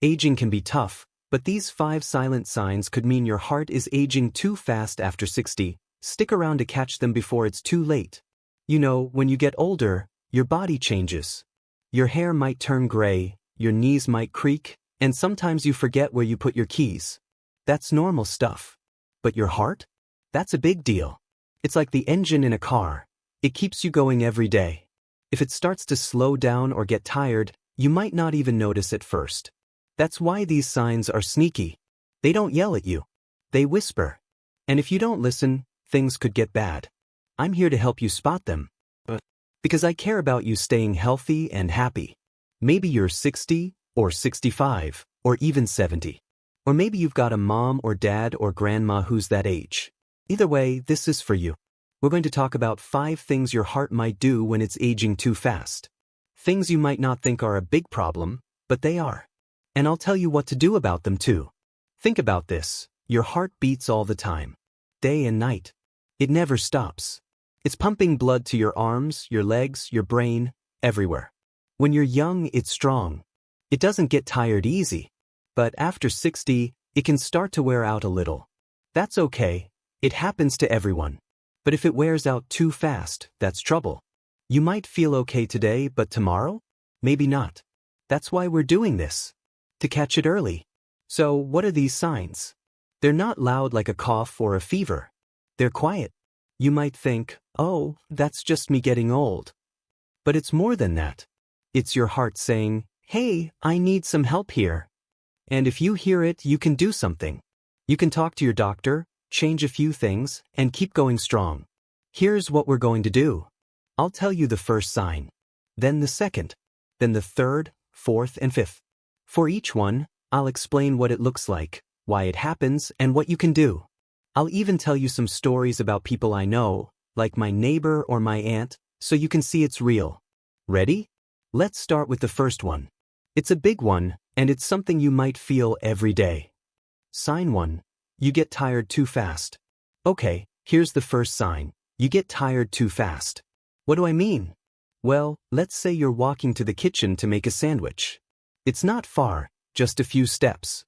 Aging can be tough, but these 5 silent signs could mean your heart is aging too fast after 60. Stick around to catch them before it's too late. You know, when you get older, your body changes. Your hair might turn gray, your knees might creak, and sometimes you forget where you put your keys. That's normal stuff. But your heart? That's a big deal. It's like the engine in a car. It keeps you going every day. If it starts to slow down or get tired, you might not even notice at first. That's why these signs are sneaky. They don't yell at you. They whisper. And if you don't listen, things could get bad. I'm here to help you spot them. Because I care about you staying healthy and happy. Maybe you're 60, or 65, or even 70. Or maybe you've got a mom or dad or grandma who's that age. Either way, this is for you. We're going to talk about 5 things your heart might do when it's aging too fast. Things you might not think are a big problem, but they are. And I'll tell you what to do about them too. Think about this. Your heart beats all the time. Day and night. It never stops. It's pumping blood to your arms, your legs, your brain, everywhere. When you're young, it's strong. It doesn't get tired easy. But after 60, it can start to wear out a little. That's okay. It happens to everyone. But if it wears out too fast, that's trouble. You might feel okay today, but tomorrow? Maybe not. That's why we're doing this. To catch it early. So, what are these signs? They're not loud like a cough or a fever. They're quiet. You might think, oh, that's just me getting old. But it's more than that. It's your heart saying, hey, I need some help here. And if you hear it, you can do something. You can talk to your doctor, change a few things, and keep going strong. Here's what we're going to do. I'll tell you the first sign, then the second, then the third, fourth, and fifth. For each one, I'll explain what it looks like, why it happens, and what you can do. I'll even tell you some stories about people I know, like my neighbor or my aunt, so you can see it's real. Ready? Let's start with the first one. It's a big one, and it's something you might feel every day. Sign 1. You get tired too fast. Okay, here's the first sign. You get tired too fast. What do I mean? Well, let's say you're walking to the kitchen to make a sandwich. It's not far, just a few steps.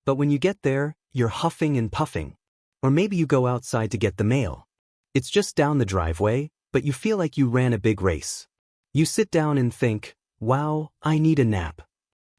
But when you get there, you're huffing and puffing. Or maybe you go outside to get the mail. It's just down the driveway, but you feel like you ran a big race. You sit down and think, wow, I need a nap.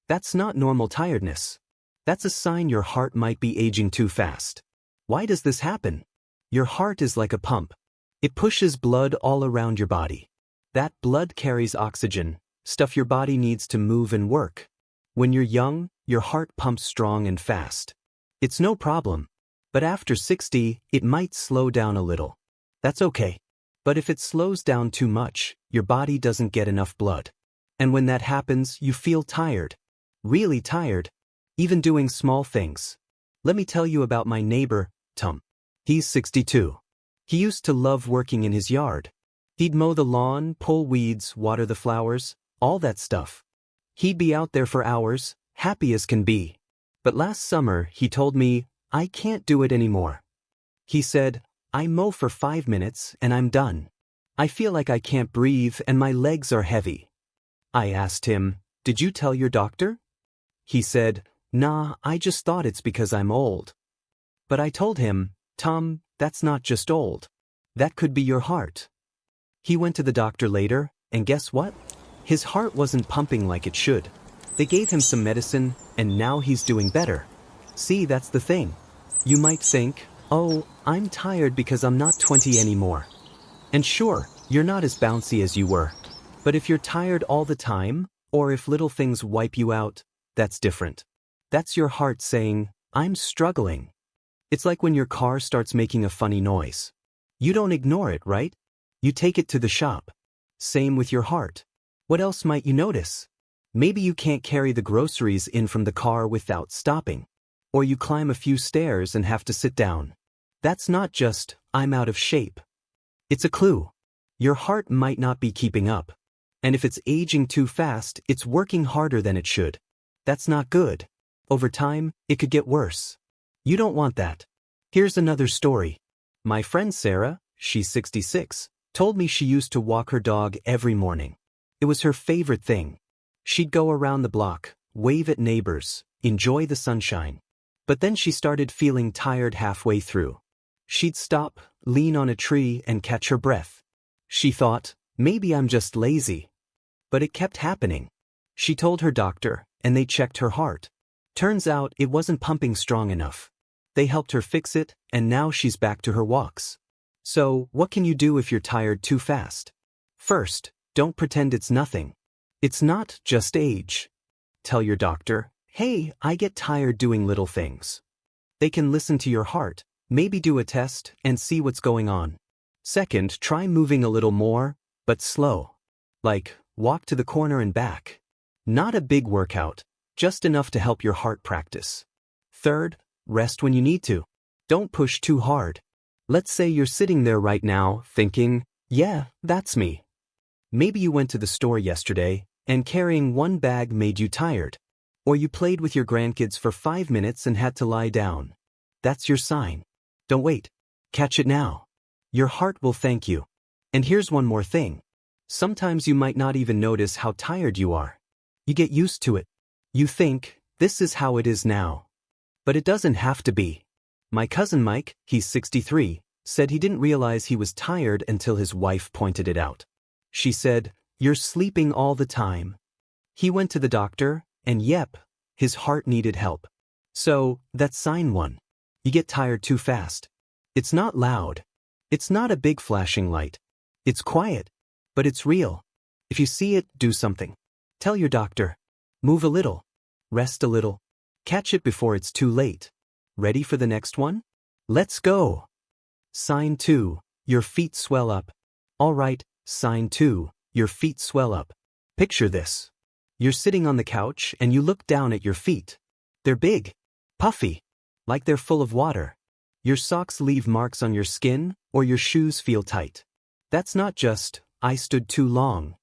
That's not normal tiredness. That's a sign your heart might be aging too fast. Why does this happen? Your heart is like a pump. It pushes blood all around your body. That blood carries oxygen, stuff your body needs to move and work. When you're young, your heart pumps strong and fast. It's no problem. But after 60, it might slow down a little. That's okay. But if it slows down too much, your body doesn't get enough blood. And when that happens, you feel tired. Really tired. Even doing small things. Let me tell you about my neighbor, Tom. He's 62. He used to love working in his yard. He'd mow the lawn, pull weeds, water the flowers, all that stuff. He'd be out there for hours, happy as can be. But last summer, he told me, I can't do it anymore. He said, I mow for 5 minutes and I'm done. I feel like I can't breathe and my legs are heavy. I asked him, did you tell your doctor? He said, nah, I just thought it's because I'm old. But I told him, Tom, that's not just old. That could be your heart. He went to the doctor later, and guess what? His heart wasn't pumping like it should. They gave him some medicine, and now he's doing better. See, that's the thing. You might think, oh, I'm tired because I'm not 20 anymore. And sure, you're not as bouncy as you were. But if you're tired all the time, or if little things wipe you out, that's different. That's your heart saying, I'm struggling. It's like when your car starts making a funny noise. You don't ignore it, right? You take it to the shop. Same with your heart. What else might you notice? Maybe you can't carry the groceries in from the car without stopping. Or you climb a few stairs and have to sit down. That's not just, I'm out of shape. It's a clue. Your heart might not be keeping up. And if it's aging too fast, it's working harder than it should. That's not good. Over time, it could get worse. You don't want that. Here's another story. My friend Sarah, she's 66, told me she used to walk her dog every morning. It was her favorite thing. She'd go around the block, wave at neighbors, enjoy the sunshine. But then she started feeling tired halfway through. She'd stop, lean on a tree, and catch her breath. She thought, maybe I'm just lazy. But it kept happening. She told her doctor, and they checked her heart. Turns out it wasn't pumping strong enough. They helped her fix it, and now she's back to her walks. So, what can you do if you're tired too fast? First, don't pretend it's nothing. It's not just age. Tell your doctor, hey, I get tired doing little things. They can listen to your heart, maybe do a test, and see what's going on. Second, try moving a little more, but slow. Like, walk to the corner and back. Not a big workout, just enough to help your heart practice. Third, rest when you need to. Don't push too hard. Let's say you're sitting there right now, thinking, yeah, that's me. Maybe you went to the store yesterday, and carrying one bag made you tired. Or you played with your grandkids for 5 minutes and had to lie down. That's your sign. Don't wait. Catch it now. Your heart will thank you. And here's one more thing. Sometimes you might not even notice how tired you are. You get used to it. You think, this is how it is now. But it doesn't have to be. My cousin Mike, he's 63, said he didn't realize he was tired until his wife pointed it out. She said, you're sleeping all the time. He went to the doctor, and yep, his heart needed help. So, that's sign one. You get tired too fast. It's not loud. It's not a big flashing light. It's quiet. But it's real. If you see it, do something. Tell your doctor. Move a little. Rest a little. Catch it before it's too late. Ready for the next one? Let's go. Sign 2. Your feet swell up. All right, sign 2. Your feet swell up. Picture this. You're sitting on the couch and you look down at your feet. They're big. Puffy. Like they're full of water. Your socks leave marks on your skin, or your shoes feel tight. That's not just, I stood too long.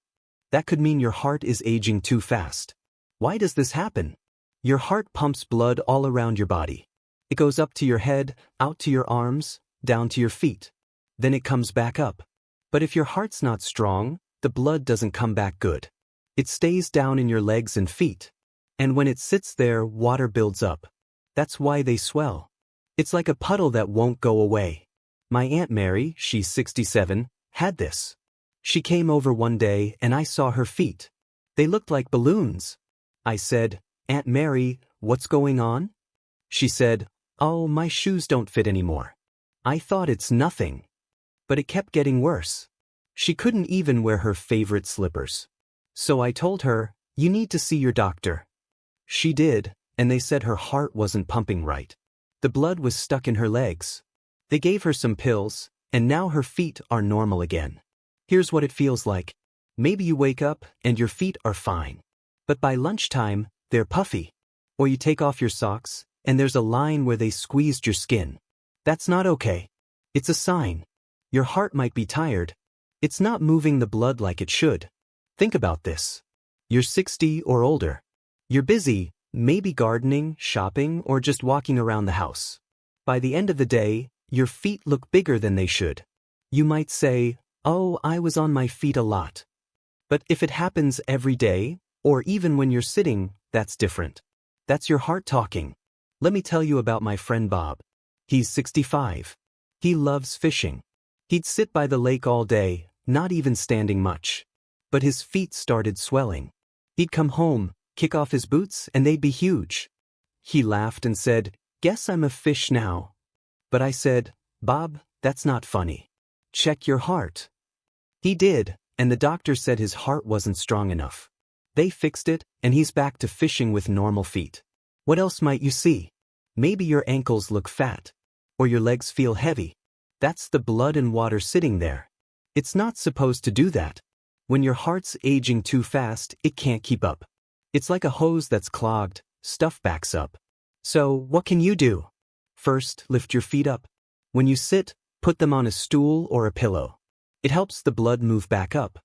That could mean your heart is aging too fast. Why does this happen? Your heart pumps blood all around your body. It goes up to your head, out to your arms, down to your feet. Then it comes back up. But if your heart's not strong, the blood doesn't come back good. It stays down in your legs and feet. And when it sits there, water builds up. That's why they swell. It's like a puddle that won't go away. My Aunt Mary, she's 67, had this. She came over one day and I saw her feet. They looked like balloons. I said, Aunt Mary, what's going on? She said, oh, my shoes don't fit anymore. I thought it's nothing. But it kept getting worse. She couldn't even wear her favorite slippers. So I told her, you need to see your doctor. She did, and they said her heart wasn't pumping right. The blood was stuck in her legs. They gave her some pills, and now her feet are normal again. Here's what it feels like. Maybe you wake up and your feet are fine. But by lunchtime, they're puffy. Or you take off your socks, and there's a line where they squeezed your skin. That's not okay. It's a sign. Your heart might be tired. It's not moving the blood like it should. Think about this. You're 60 or older. You're busy, maybe gardening, shopping, or just walking around the house. By the end of the day, your feet look bigger than they should. You might say, oh, I was on my feet a lot. But if it happens every day, or even when you're sitting, that's different. That's your heart talking. Let me tell you about my friend Bob. He's 65. He loves fishing. He'd sit by the lake all day, not even standing much. But his feet started swelling. He'd come home, kick off his boots, and they'd be huge. He laughed and said, guess I'm a fish now. But I said, Bob, that's not funny. Check your heart. He did, and the doctor said his heart wasn't strong enough. They fixed it, and he's back to fishing with normal feet. What else might you see? Maybe your ankles look fat. Or your legs feel heavy. That's the blood and water sitting there. It's not supposed to do that. When your heart's aging too fast, it can't keep up. It's like a hose that's clogged, stuff backs up. So, what can you do? First, lift your feet up. When you sit, put them on a stool or a pillow. It helps the blood move back up.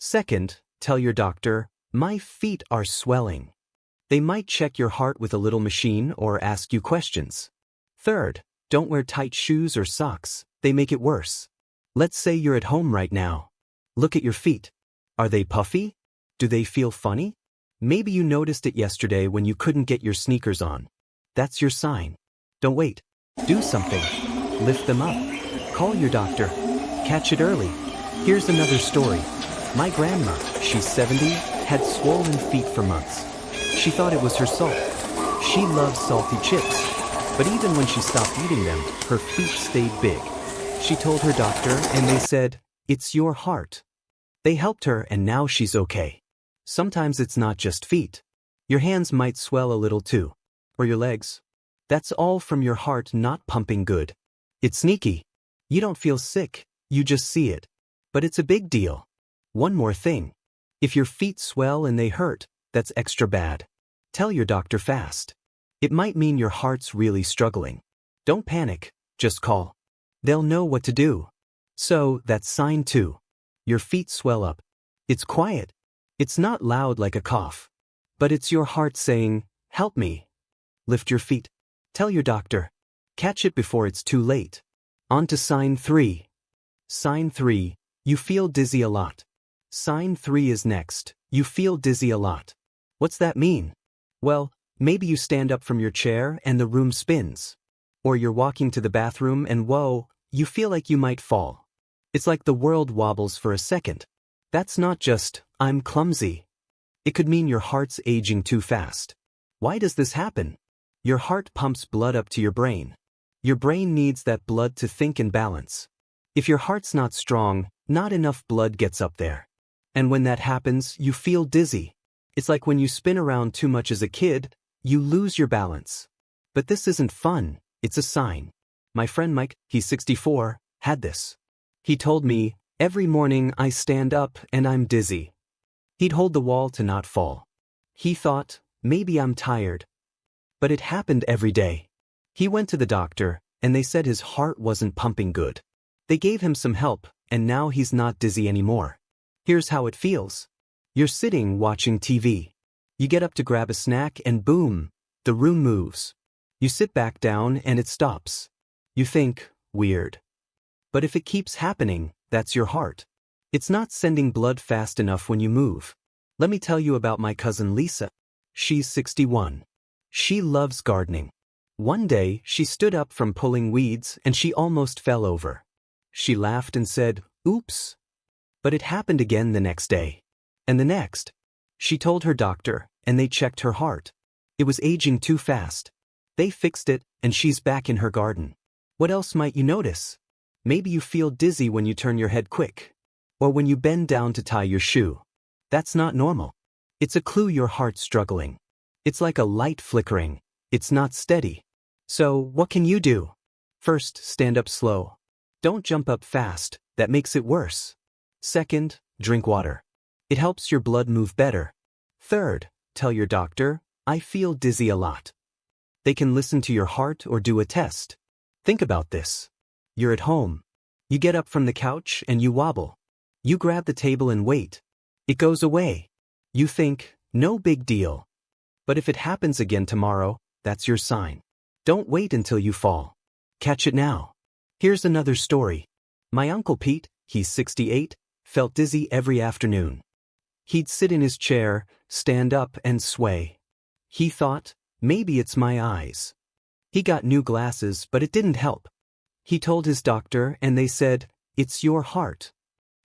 Second, tell your doctor, my feet are swelling. They might check your heart with a little machine or ask you questions. Third, don't wear tight shoes or socks, they make it worse. Let's say you're at home right now. Look at your feet. Are they puffy? Do they feel funny? Maybe you noticed it yesterday when you couldn't get your sneakers on. That's your sign. Don't wait. Do something. Lift them up. Call your doctor. Catch it early. Here's another story. My grandma, she's 70, had swollen feet for months. She thought it was her salt. She loves salty chips. But even when she stopped eating them, her feet stayed big. She told her doctor and they said, "It's your heart." They helped her and now she's okay. Sometimes it's not just feet. Your hands might swell a little too. Or your legs. That's all from your heart not pumping good. It's sneaky. You don't feel sick, you just see it. But it's a big deal. One more thing. If your feet swell and they hurt, that's extra bad. Tell your doctor fast. It might mean your heart's really struggling. Don't panic, just call. They'll know what to do. So, that's sign 2. Your feet swell up. It's quiet. It's not loud like a cough. But it's your heart saying, "Help me." Lift your feet. Tell your doctor. Catch it before it's too late. On to sign 3. Sign 3. You feel dizzy a lot. Sign 3 is next. You feel dizzy a lot. What's that mean? Well, maybe you stand up from your chair and the room spins. Or you're walking to the bathroom and whoa, you feel like you might fall. It's like the world wobbles for a second. That's not just, "I'm clumsy." It could mean your heart's aging too fast. Why does this happen? Your heart pumps blood up to your brain. Your brain needs that blood to think and balance. If your heart's not strong, not enough blood gets up there. And when that happens, you feel dizzy. It's like when you spin around too much as a kid, you lose your balance. But this isn't fun, it's a sign. My friend Mike, he's 64, had this. He told me, "Every morning I stand up and I'm dizzy." He'd hold the wall to not fall. He thought, maybe I'm tired. But it happened every day. He went to the doctor, and they said his heart wasn't pumping good. They gave him some help, and now he's not dizzy anymore. Here's how it feels. You're sitting watching TV. You get up to grab a snack and boom, the room moves. You sit back down and it stops. You think, weird. But if it keeps happening, that's your heart. It's not sending blood fast enough when you move. Let me tell you about my cousin Lisa. She's 61. She loves gardening. One day, she stood up from pulling weeds and she almost fell over. She laughed and said, "Oops." But it happened again the next day. And the next. She told her doctor, and they checked her heart. It was aging too fast. They fixed it, and she's back in her garden. What else might you notice? Maybe you feel dizzy when you turn your head quick. Or when you bend down to tie your shoe. That's not normal. It's a clue your heart's struggling. It's like a light flickering. It's not steady. So, what can you do? First, stand up slow. Don't jump up fast, that makes it worse. Second, drink water. It helps your blood move better. Third, tell your doctor, "I feel dizzy a lot." They can listen to your heart or do a test. Think about this. You're at home. You get up from the couch and you wobble. You grab the table and wait. It goes away. You think, no big deal. But if it happens again tomorrow, that's your sign. Don't wait until you fall. Catch it now. Here's another story. My Uncle Pete, he's 68, felt dizzy every afternoon. He'd sit in his chair, stand up and sway. He thought, maybe it's my eyes. He got new glasses, but it didn't help. He told his doctor and they said, "It's your heart."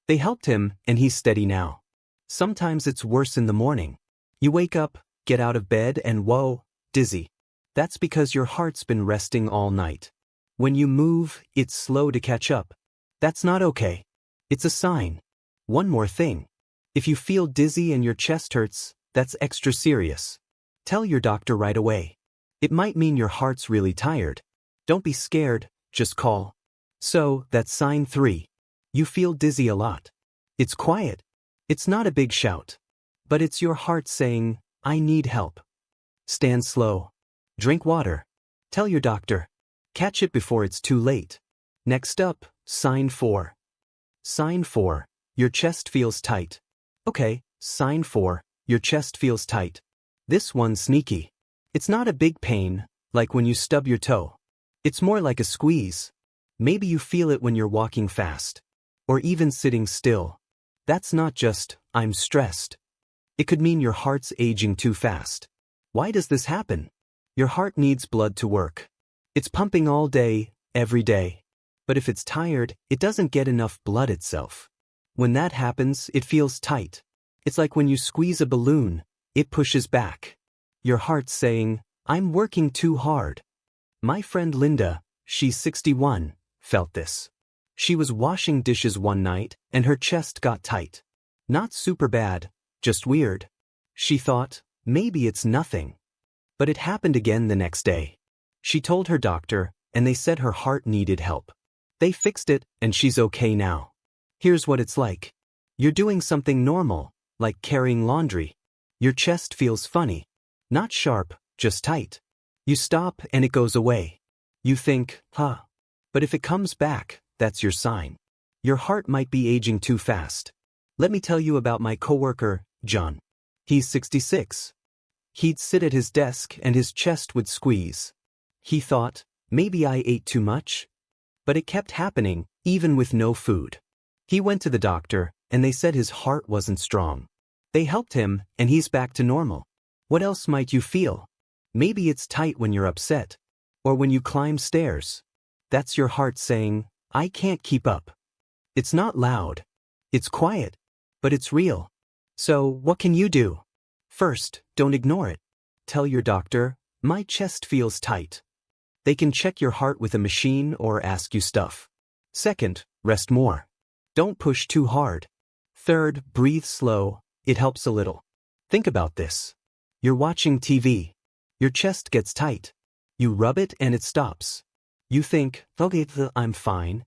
They helped him and he's steady now. Sometimes it's worse in the morning. You wake up, get out of bed and whoa, dizzy. That's because your heart's been resting all night. When you move, it's slow to catch up. That's not okay. It's a sign. One more thing. If you feel dizzy and your chest hurts, that's extra serious. Tell your doctor right away. It might mean your heart's really tired. Don't be scared, just call. So, that's sign 3. You feel dizzy a lot. It's quiet. It's not a big shout. But it's your heart saying, "I need help." Stand slow. Drink water. Tell your doctor. Catch it before it's too late. Next up, sign 4. Sign 4. Your chest feels tight. Okay, sign 4. Your chest feels tight. This one's sneaky. It's not a big pain, like when you stub your toe. It's more like a squeeze. Maybe you feel it when you're walking fast. Or even sitting still. That's not just, "I'm stressed." It could mean your heart's aging too fast. Why does this happen? Your heart needs blood to work. It's pumping all day, every day. But if it's tired, it doesn't get enough blood itself. When that happens, it feels tight. It's like when you squeeze a balloon, it pushes back. Your heart's saying, I'm working too hard. My friend Linda, she's 61, felt this. She was washing dishes one night, and her chest got tight. Not super bad, just weird. She thought, maybe it's nothing. But it happened again the next day. She told her doctor, and they said her heart needed help. They fixed it, and she's okay now. Here's what it's like. You're doing something normal, like carrying laundry. Your chest feels funny. Not sharp, just tight. You stop and it goes away. You think, But if it comes back, that's your sign. Your heart might be aging too fast. Let me tell you about my coworker, John. He's 66. He'd sit at his desk and his chest would squeeze. He thought, maybe I ate too much? But it kept happening, even with no food. He went to the doctor, and they said his heart wasn't strong. They helped him, and he's back to normal. What else might you feel? Maybe it's tight when you're upset. Or when you climb stairs. That's your heart saying, I can't keep up. It's not loud. It's quiet. But it's real. So, what can you do? First, don't ignore it. Tell your doctor, my chest feels tight. They can check your heart with a machine or ask you stuff. Second, rest more. Don't push too hard. Third, breathe slow. It helps a little. Think about this. You're watching TV. Your chest gets tight. You rub it and it stops. You think, okay, I'm fine.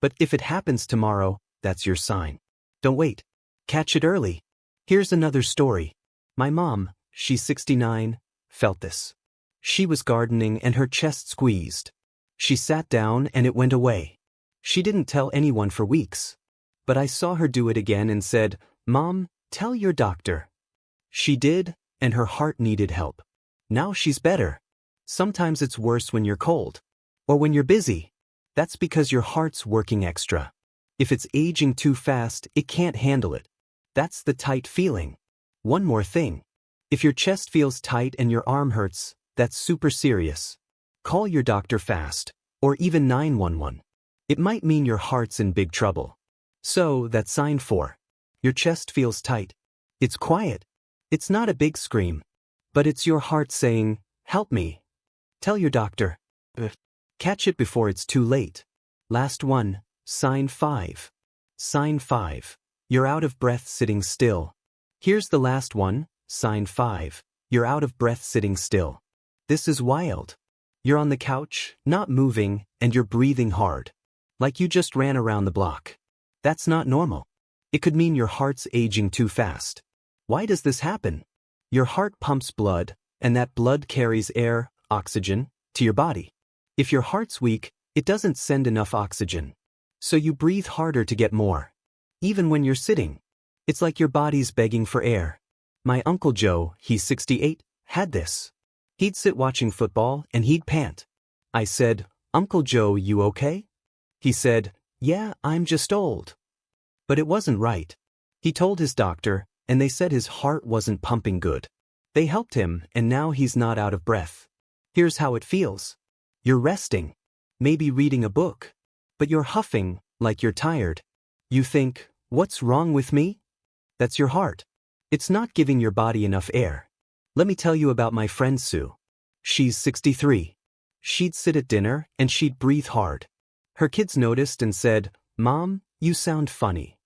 But if it happens tomorrow, that's your sign. Don't wait. Catch it early. Here's another story. My mom, she's 69, felt this. She was gardening and her chest squeezed. She sat down and it went away. She didn't tell anyone for weeks. But I saw her do it again and said, Mom, tell your doctor. She did, and her heart needed help. Now she's better. Sometimes it's worse when you're cold. Or when you're busy. That's because your heart's working extra. If it's aging too fast, it can't handle it. That's the tight feeling. One more thing. If your chest feels tight and your arm hurts, that's super serious. Call your doctor fast, or even 911. It might mean your heart's in big trouble. So, that's sign 4. Your chest feels tight. It's quiet. It's not a big scream. But it's your heart saying, help me. Tell your doctor. Catch it before it's too late. Last one, sign 5. Sign 5. You're out of breath sitting still. Here's the last one, sign 5. You're out of breath sitting still. This is wild. You're on the couch, not moving, and you're breathing hard. Like you just ran around the block. That's not normal. It could mean your heart's aging too fast. Why does this happen? Your heart pumps blood, and that blood carries air, oxygen, to your body. If your heart's weak, it doesn't send enough oxygen. So you breathe harder to get more. Even when you're sitting. It's like your body's begging for air. My Uncle Joe, he's 68, had this. He'd sit watching football and he'd pant. I said, Uncle Joe, you okay? He said, yeah, I'm just old. But it wasn't right. He told his doctor, and they said his heart wasn't pumping good. They helped him, and now he's not out of breath. Here's how it feels. You're resting. Maybe reading a book. But you're huffing, like you're tired. You think, what's wrong with me? That's your heart. It's not giving your body enough air. Let me tell you about my friend Sue. She's 63. She'd sit at dinner, and she'd breathe hard. Her kids noticed and said, Mom, you sound funny.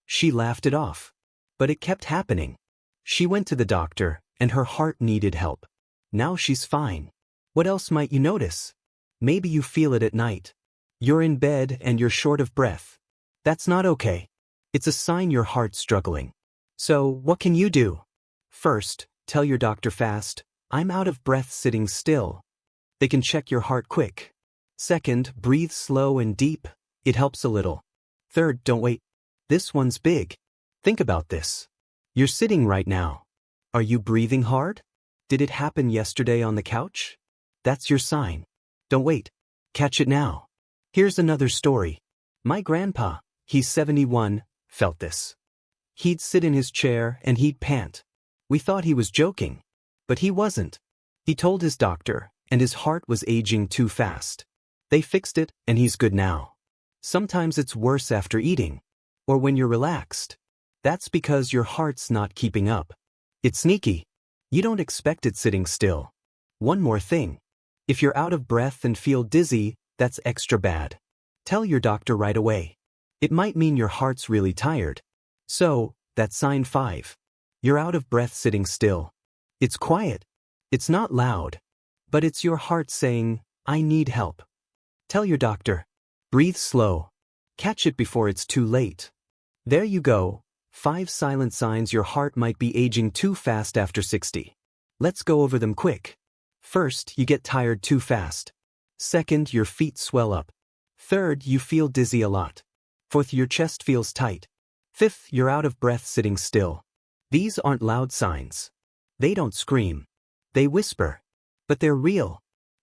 She laughed it off. But it kept happening. She went to the doctor, and her heart needed help. Now she's fine. What else might you notice? Maybe you feel it at night. You're in bed and you're short of breath. That's not okay. It's a sign your heart's struggling. So, what can you do? First, tell your doctor fast, I'm out of breath sitting still. They can check your heart quick. Second, breathe slow and deep. It helps a little. Third, don't wait. This one's big. Think about this. You're sitting right now. Are you breathing hard? Did it happen yesterday on the couch? That's your sign. Don't wait. Catch it now. Here's another story. My grandpa, he's 71, felt this. He'd sit in his chair and he'd pant. We thought he was joking. But he wasn't. He told his doctor, and his heart was aging too fast. They fixed it, and he's good now. Sometimes it's worse after eating. Or when you're relaxed. That's because your heart's not keeping up. It's sneaky. You don't expect it sitting still. One more thing. If you're out of breath and feel dizzy, that's extra bad. Tell your doctor right away. It might mean your heart's really tired. So, that's sign 5. You're out of breath sitting still. It's quiet. It's not loud. But it's your heart saying, I need help. Tell your doctor. Breathe slow. Catch it before it's too late. There you go. 5 silent signs your heart might be aging too fast after 60. Let's go over them quick. First, you get tired too fast. Second, your feet swell up. Third, you feel dizzy a lot. Fourth, your chest feels tight. Fifth, you're out of breath sitting still. These aren't loud signs. They don't scream. They whisper. But they're real.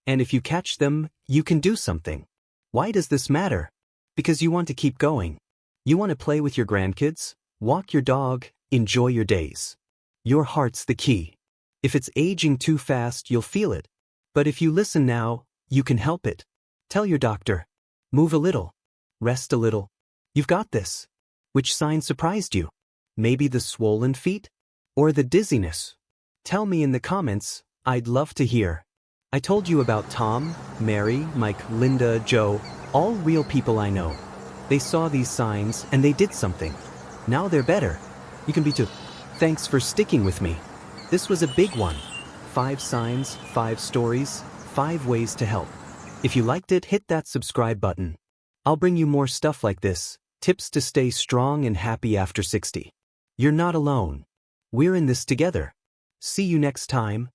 And if you catch them, you can do something. Why does this matter? Because you want to keep going. You want to play with your grandkids, walk your dog, enjoy your days. Your heart's the key. If it's aging too fast, you'll feel it. But if you listen now, you can help it. Tell your doctor. Move a little. Rest a little. You've got this. Which sign surprised you? Maybe the swollen feet? Or the dizziness? Tell me in the comments, I'd love to hear. I told you about Tom, Mary, Mike, Linda, Joe, all real people I know. They saw these signs and they did something. Now they're better. You can be too. Thanks for sticking with me. This was a big one. 5 signs, 5 stories, 5 ways to help. If you liked it, hit that subscribe button. I'll bring you more stuff like this, tips to stay strong and happy after 60. You're not alone. We're in this together. See you next time.